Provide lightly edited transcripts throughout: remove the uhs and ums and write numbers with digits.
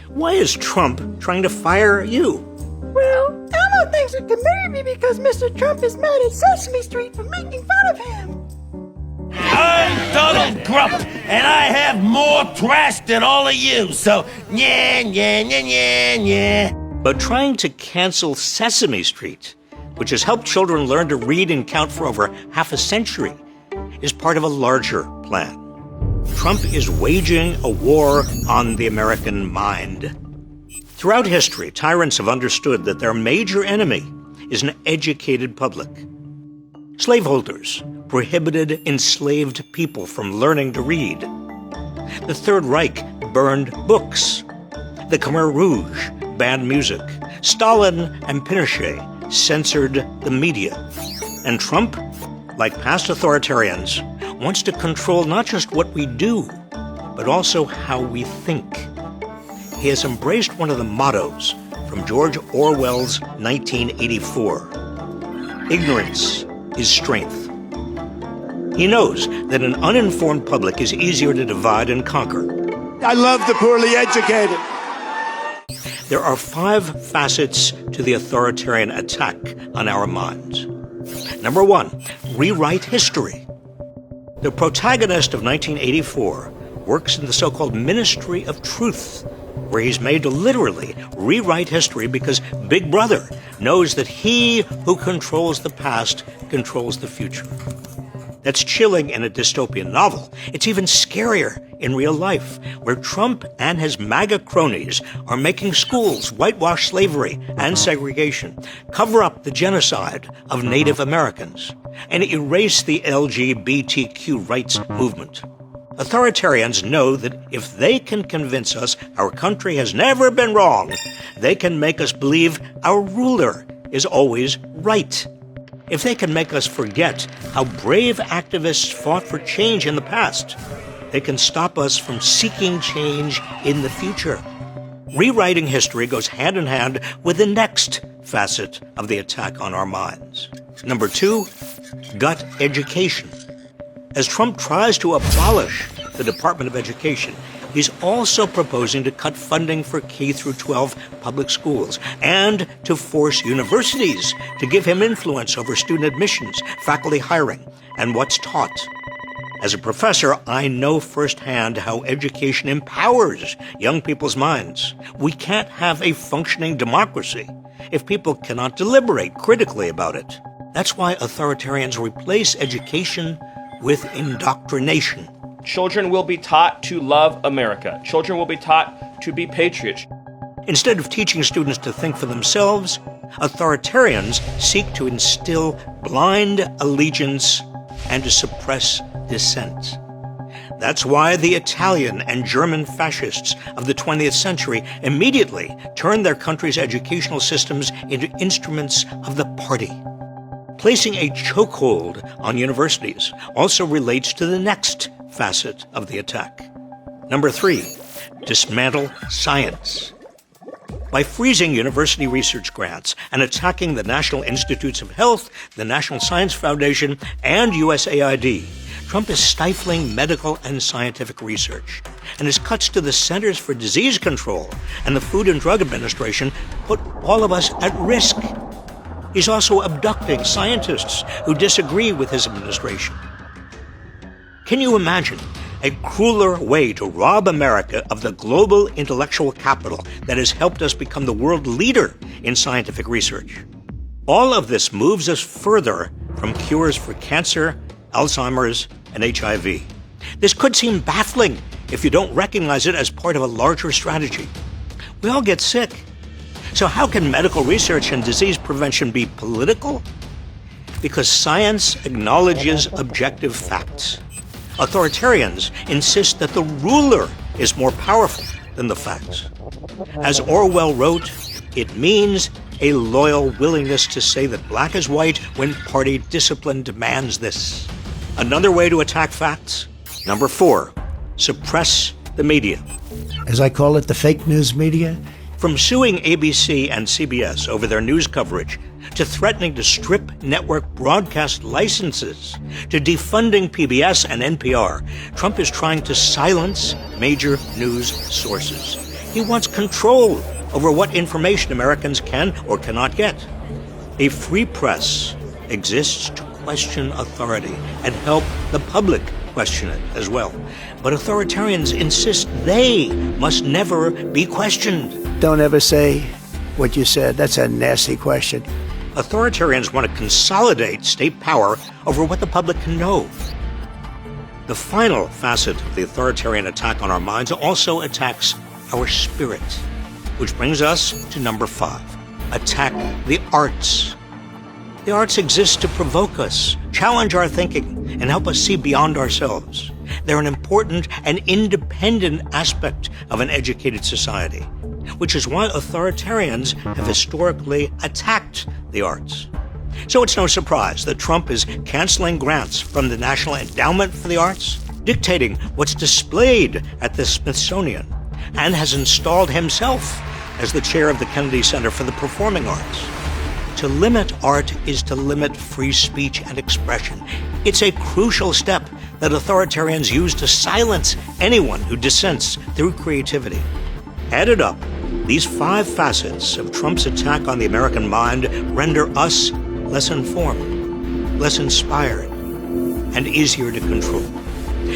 Why is Trump trying to fire you? Well, Elmo thinks it can marry me because Mr. Trump is mad at Sesame Street for making fun of him. I'm Donald Trump, and I have more trash than all of you, so yeah. But trying to cancel Sesame Street, which has helped children learn to read and count for over half a century, is part of a larger plan. Trump is waging a war on the American mind. Throughout history, tyrants have understood that their major enemy is an educated public. Slaveholders prohibited enslaved people from learning to read. The Third Reich burned books. The Khmer Rouge banned music. Stalin and Pinochet censored the media. And Trump, like past authoritarians, wants to control not just what we do, but also how we think. He has embraced one of the mottos from George Orwell's 1984. Ignorance is strength. He knows that an uninformed public is easier to divide and conquer. I love the poorly educated. There are 5 facets to the authoritarian attack on our minds. Number 1, rewrite history. The protagonist of 1984 works in the so-called Ministry of Truth, where he's made to literally rewrite history because Big Brother knows that he who controls the past controls the future. That's chilling in a dystopian novel. It's even scarier in real life, where Trump and his MAGA cronies are making schools whitewash slavery and segregation, cover up the genocide of Native Americans, and erase the LGBTQ rights movement. Authoritarians know that if they can convince us our country has never been wrong, they can make us believe our ruler is always right. If they can make us forget how brave activists fought for change in the past, they can stop us from seeking change in the future. Rewriting history goes hand in hand with the next facet of the attack on our minds. Number 2, gut education. As Trump tries to abolish the Department of Education, he's also proposing to cut funding for K-12 public schools and to force universities to give him influence over student admissions, faculty hiring, and what's taught. As a professor, I know firsthand how education empowers young people's minds. We can't have a functioning democracy if people cannot deliberate critically about it. That's why authoritarians replace education with indoctrination. Children will be taught to love America. Children will be taught to be patriots. Instead of teaching students to think for themselves, authoritarians seek to instill blind allegiance and to suppress dissent. That's why the Italian and German fascists of the 20th century immediately turned their country's educational systems into instruments of the party. Placing a chokehold on universities also relates to the next facet of the attack. Number 3, dismantle science. By freezing university research grants and attacking the National Institutes of Health, the National Science Foundation, and USAID, Trump is stifling medical and scientific research. And his cuts to the Centers for Disease Control and the Food and Drug Administration put all of us at risk. He's also abducting scientists who disagree with his administration. Can you imagine a crueler way to rob America of the global intellectual capital that has helped us become the world leader in scientific research? All of this moves us further from cures for cancer, Alzheimer's, and HIV. This could seem baffling if you don't recognize it as part of a larger strategy. We all get sick. So how can medical research and disease prevention be political? Because science acknowledges objective facts. Authoritarians insist that the ruler is more powerful than the facts. As Orwell wrote, it means a loyal willingness to say that black is white when party discipline demands this. Another way to attack facts? Number 4, suppress the media. As I call it, the fake news media. From suing ABC and CBS over their news coverage, to threatening to strip network broadcast licenses, to defunding PBS and NPR, Trump is trying to silence major news sources. He wants control over what information Americans can or cannot get. A free press exists to question authority and help the public question it as well. But authoritarians insist they must never be questioned. Don't ever say what you said. That's a nasty question. Authoritarians want to consolidate state power over what the public can know. The final facet of the authoritarian attack on our minds also attacks our spirit, which brings us to number 5. Attack the arts. The arts exist to provoke us, challenge our thinking, and help us see beyond ourselves. They're an important and independent aspect of an educated society, which is why authoritarians have historically attacked the arts. So it's no surprise that Trump is canceling grants from the National Endowment for the Arts, dictating what's displayed at the Smithsonian, and has installed himself as the chair of the Kennedy Center for the Performing Arts. To limit art is to limit free speech and expression. It's a crucial step that authoritarians use to silence anyone who dissents through creativity. Added up, these 5 facets of Trump's attack on the American mind render us less informed, less inspired, and easier to control.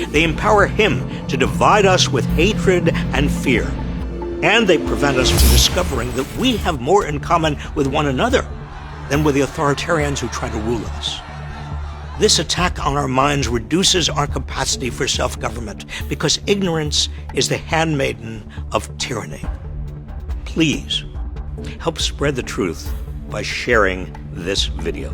They empower him to divide us with hatred and fear, and they prevent us from discovering that we have more in common with one another than with the authoritarians who try to rule us. This attack on our minds reduces our capacity for self-government because ignorance is the handmaiden of tyranny. Please help spread the truth by sharing this video.